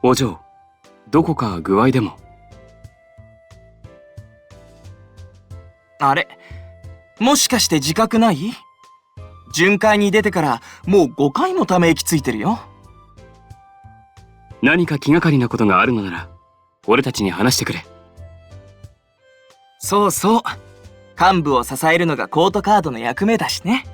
お嬢、どこか具合でも？あれ、もしかして自覚ない？巡回に出てからもう5回もため息ついてるよ。何か気がかりなことがあるのなら、俺たちに話してくれ。そうそう。幹部を支えるのがコートカードの役目だしね。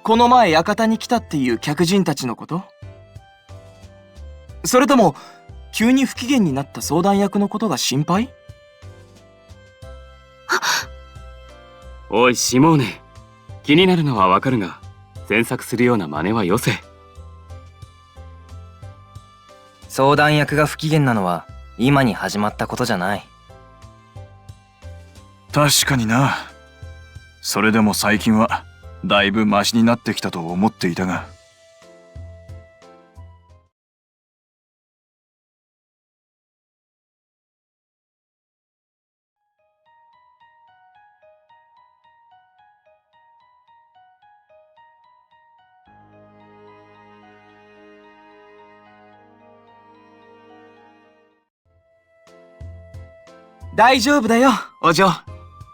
この前館に来たっていう客人たちのこと？それとも急に不機嫌になった相談役のことが心配？おいシモーネ、気になるのはわかるが、詮索するような真似はよせ。相談役が不機嫌なのは今に始まったことじゃない。確かにな。それでも最近はだいぶマシになってきたと思っていたが。大丈夫だよ、お嬢。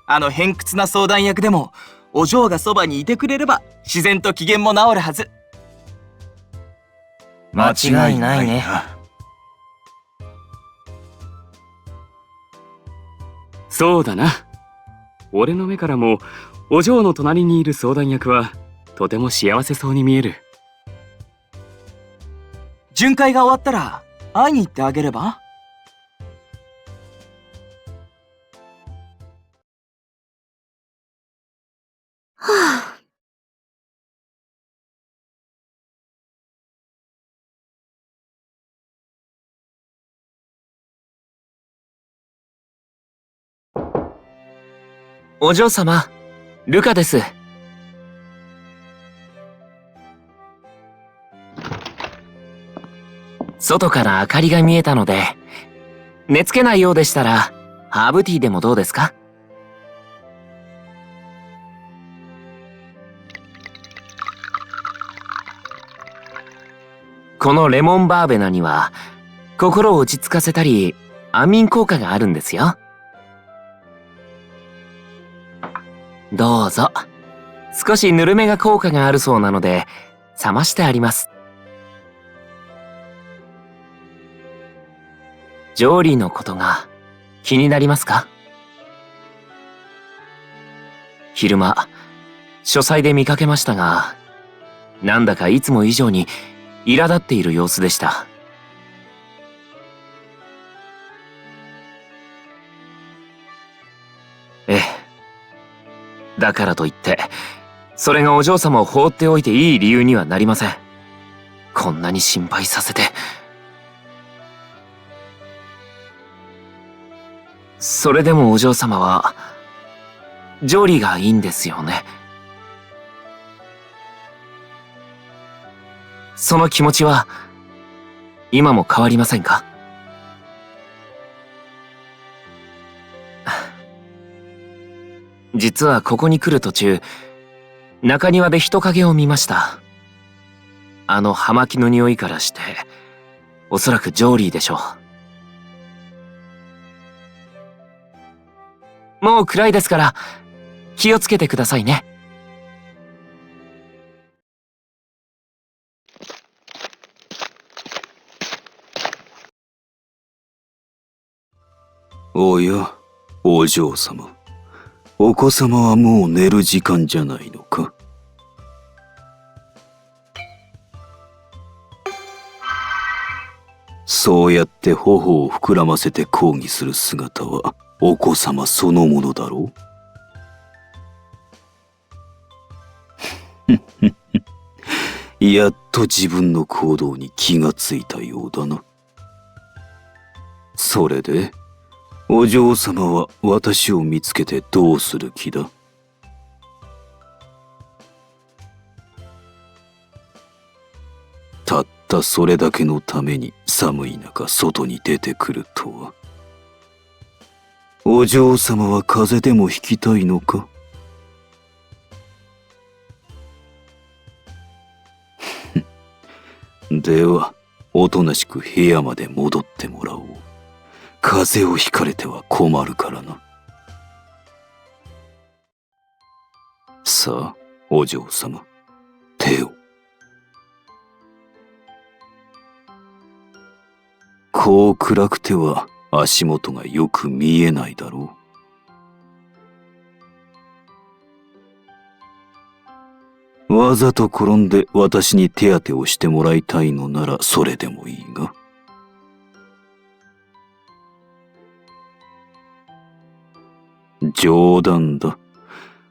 あの偏屈な相談役でもお嬢がそばにいてくれれば自然と機嫌も治るはず。間違いないね。そうだな。俺の目からもお嬢の隣にいる相談役はとても幸せそうに見える。巡回が終わったら会いに行ってあげれば？お嬢様、ルカです。外から明かりが見えたので、寝つけないようでしたら、ハーブティーでもどうですか？このレモンバーベナには、心を落ち着かせたり、安眠効果があるんですよ。どうぞ。少しぬるめが効果があるそうなので、冷ましてあります。ジョーリーのことが気になりますか？昼間、書斎で見かけましたが、なんだかいつも以上に苛立っている様子でした。ええ。だからといって、それがお嬢様を放っておいていい理由にはなりません。こんなに心配させて。それでもお嬢様は、ジョーリーがいいんですよね。その気持ちは、今も変わりませんか？実はここに来る途中、中庭で人影を見ました。あの葉巻の匂いからして、おそらくジョーリーでしょう。もう暗いですから、気をつけてくださいね。おや、お嬢様。お子様はもう寝る時間じゃないのか？そうやって頬を膨らませて抗議する姿はお子様そのものだろう。やっと自分の行動に気がついたようだな。それでお嬢様は私を見つけてどうする気だ？たったそれだけのために寒い中外に出てくるとは。お嬢様は風邪でもひきたいのか？では、おとなしく部屋まで戻ってもらおう。風邪をひかれては困るからな。さあ、お嬢様、手を。こう暗くては足元がよく見えないだろう。わざと転んで私に手当てをしてもらいたいのならそれでもいいが。冗談だ。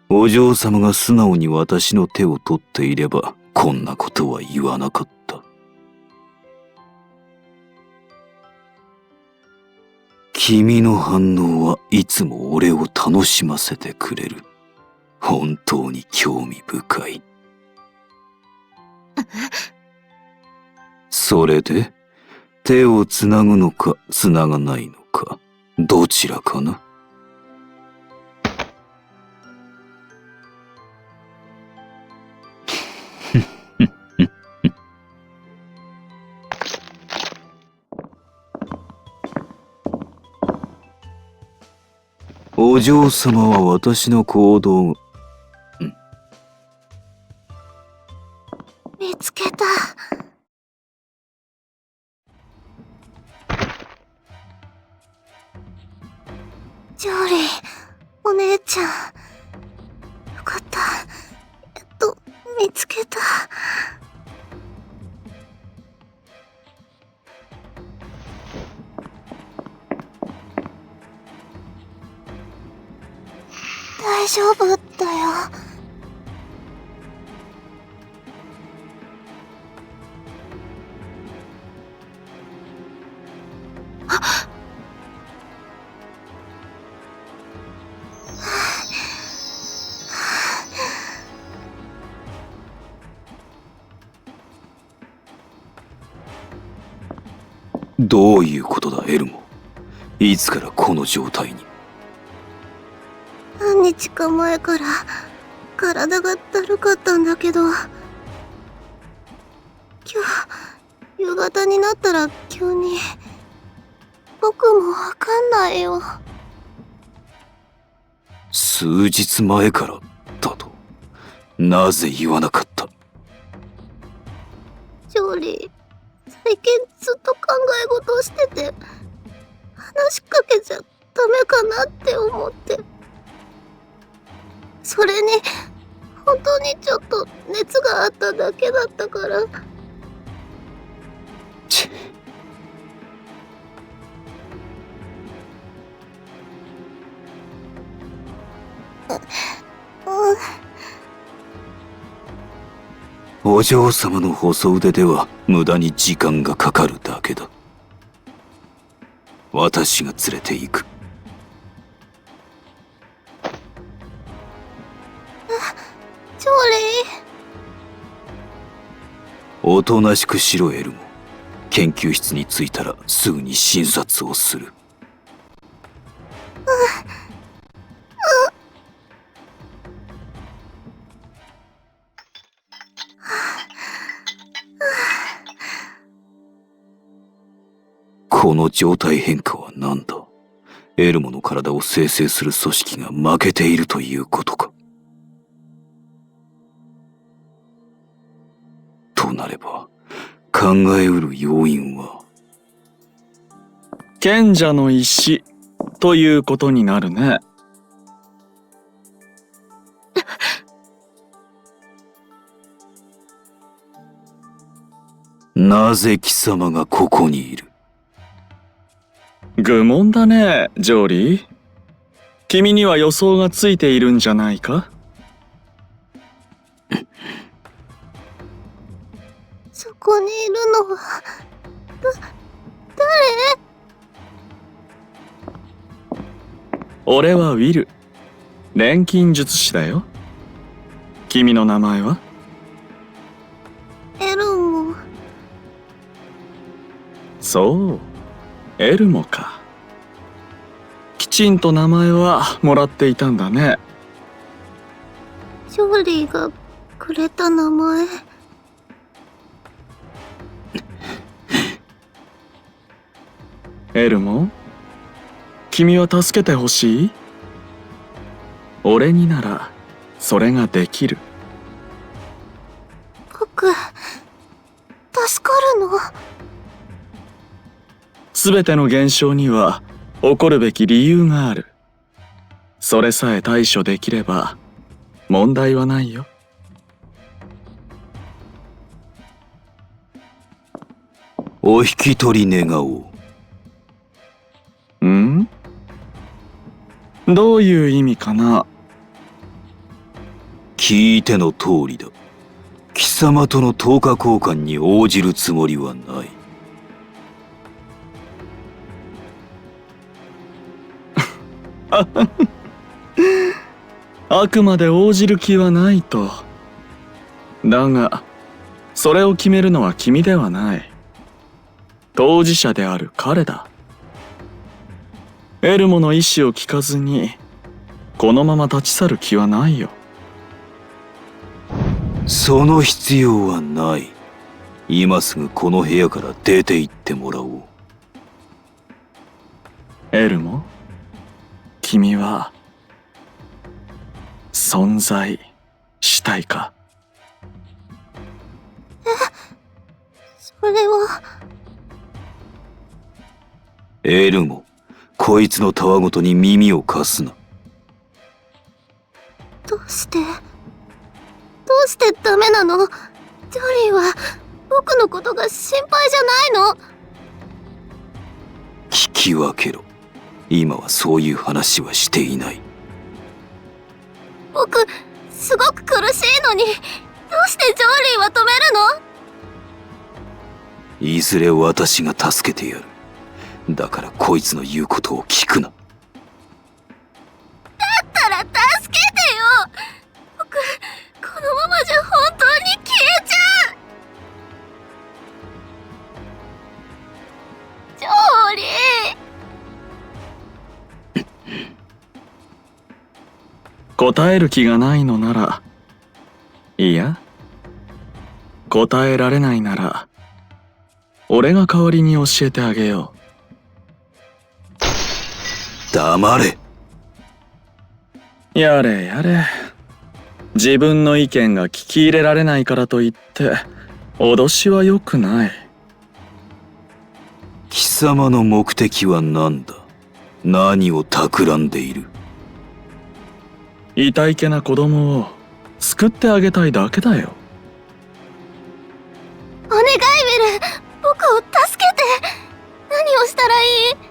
お嬢様が素直に私の手を取っていればこんなことは言わなかった。君の反応はいつも俺を楽しませてくれる。本当に興味深い。それで、手をつなぐのかつながないのか、どちらかな。お嬢様は私の行動を、見つけた。ジョーリー、お姉ちゃん。よかった。見つけた。大丈夫だよ。どういうことだ、エルモ。いつからこの状態に。何日か前から体がだるかったんだけど、今日夕方になったら急に。僕もわかんないよ。数日前からだと。なぜ言わなかった。ジョーリー、最近ずっと考え事をしてて、話しかけちゃダメかなって思って。それに本当にちょっと熱があっただけだったから。チッ。お嬢様の細腕では無駄に時間がかかるだけだ。私が連れて行く。ジョーリー。おとなしくしろ、エルモ。研究室に着いたらすぐに診察をする。この状態変化は何だ。エルモの体を生成する組織が負けているということか。となれば、考えうる要因は。賢者の石ということになるね。なぜ貴様がここにいる。愚問だね、ジョーリー。君には予想がついているんじゃないか？そこにいるのは、誰？俺はウィル。錬金術師だよ。君の名前は？エルモ。そう、エルモか。きちんと名前はもらっていたんだね。ジョーリーがくれた名前。エルモ、君は助けてほしい？俺にならそれができる。僕、助かるの？すべての現象には起こるべき理由がある。それさえ対処できれば問題はないよ。お引き取り願おう。ん？どういう意味かな？聞いての通りだ。貴様との10日交換に応じるつもりはない。あくまで応じる気はないと。だが、それを決めるのは君ではない。当事者である彼だ。エルモの意志を聞かずに、このまま立ち去る気はないよ。その必要はない。今すぐこの部屋から出て行ってもらおう。エルモ、君は、存在したいか？それは。エルモ、こいつのたわごとに耳を貸すな。どうしてダメなの？ジョリーは僕のことが心配じゃないの？聞き分けろ。今はそういう話はしていない。僕、すごく苦しいのに、どうしてジョリーは止めるの？いずれ私が助けてやる。だからこいつの言うことを聞くな。だったら助けてよ！僕、このままじゃ本当に消えちゃう！ジョリー！答える気がないのなら、いや、答えられないなら、俺が代わりに教えてあげよう。黙れ。やれやれ。自分の意見が聞き入れられないからといって、脅しは良くない。貴様の目的は何だ？何を企んでいる？痛いけな子供を救ってあげたいだけだよ。お願いウィル、僕を助けて！何をしたらいい？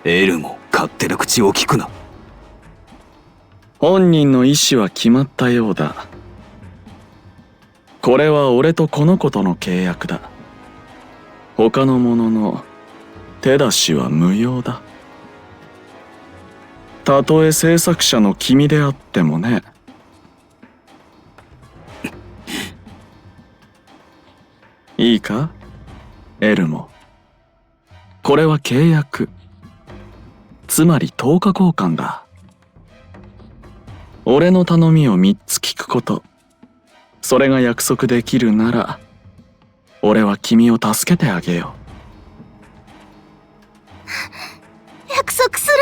エルも勝手な口を聞くな。本人の意思は決まったようだ。これは俺とこの子との契約だ。他の者の手出しは無用だ。たとえ制作者の君であってもね。いいか、エルモ。これは契約。つまり10日交換だ。俺の頼みを3つ聞くこと。それが約束できるなら、俺は君を助けてあげよ約束する！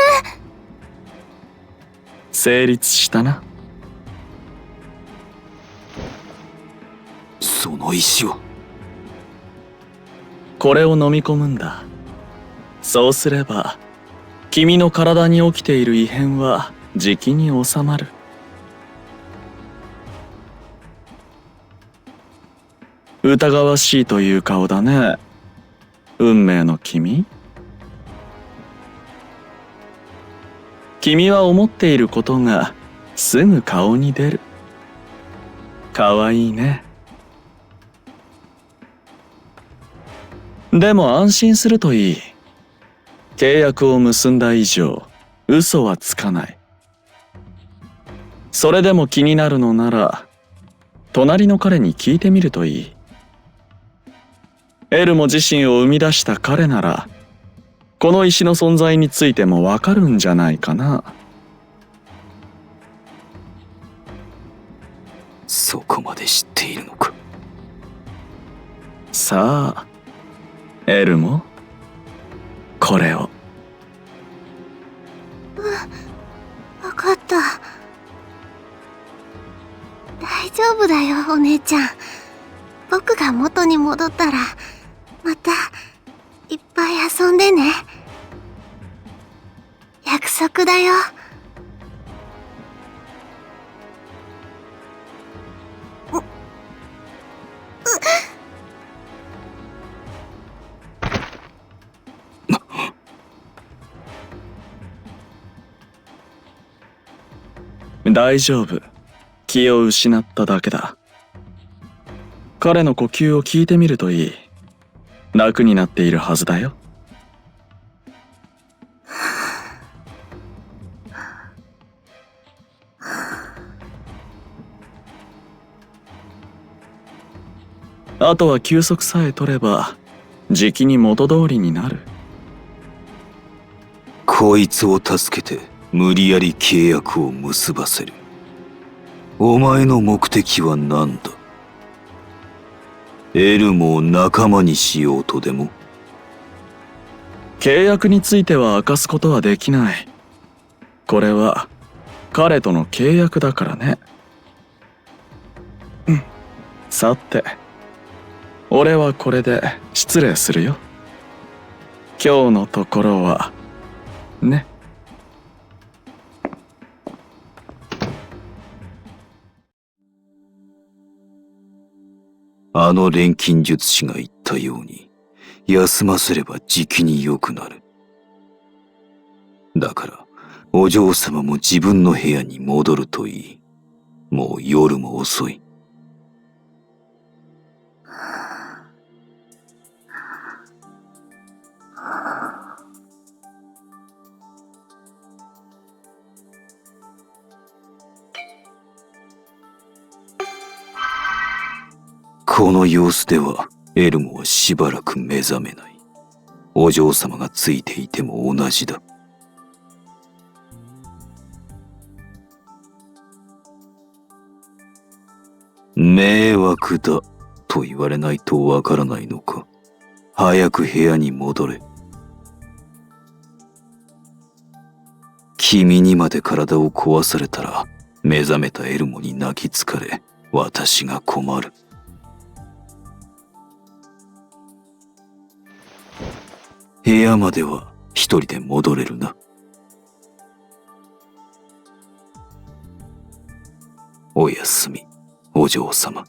成立したな。その意志は？これを飲み込むんだ。そうすれば、君の体に起きている異変はじきに収まる。疑わしいという顔だね。運命の君。君は思っていることがすぐ顔に出る。かわいいね。でも安心するといい。契約を結んだ以上、嘘はつかない。それでも気になるのなら、隣の彼に聞いてみるといい。エルモ自身を生み出した彼なら、この石の存在についてもわかるんじゃないかな。そこまで知っているのか。さあ、エルモ、これを。わかった。大丈夫だよ、お姉ちゃん。僕が元に戻ったら、また、いっぱい遊んでね。約束だよ。大丈夫。気を失っただけだ。彼の呼吸を聞いてみるといい。楽になっているはずだよ。あとは休息さえ取れば、じきに元通りになる。こいつを助けて無理やり契約を結ばせる。お前の目的は何だ？エルモを仲間にしようとでも？契約については明かすことはできない。これは彼との契約だからね。さて、俺はこれで失礼するよ。今日のところはね。あの錬金術師が言ったように、休ませればじきに良くなる。だから、お嬢様も自分の部屋に戻るといい。もう夜も遅い。この様子ではエルモはしばらく目覚めない。お嬢様がついていても同じだ。迷惑だと言われないとわからないのか。早く部屋に戻れ。君にまで体を壊されたら目覚めたエルモに泣きつかれ、私が困る。部屋までは一人で戻れるな。おやすみ、お嬢様。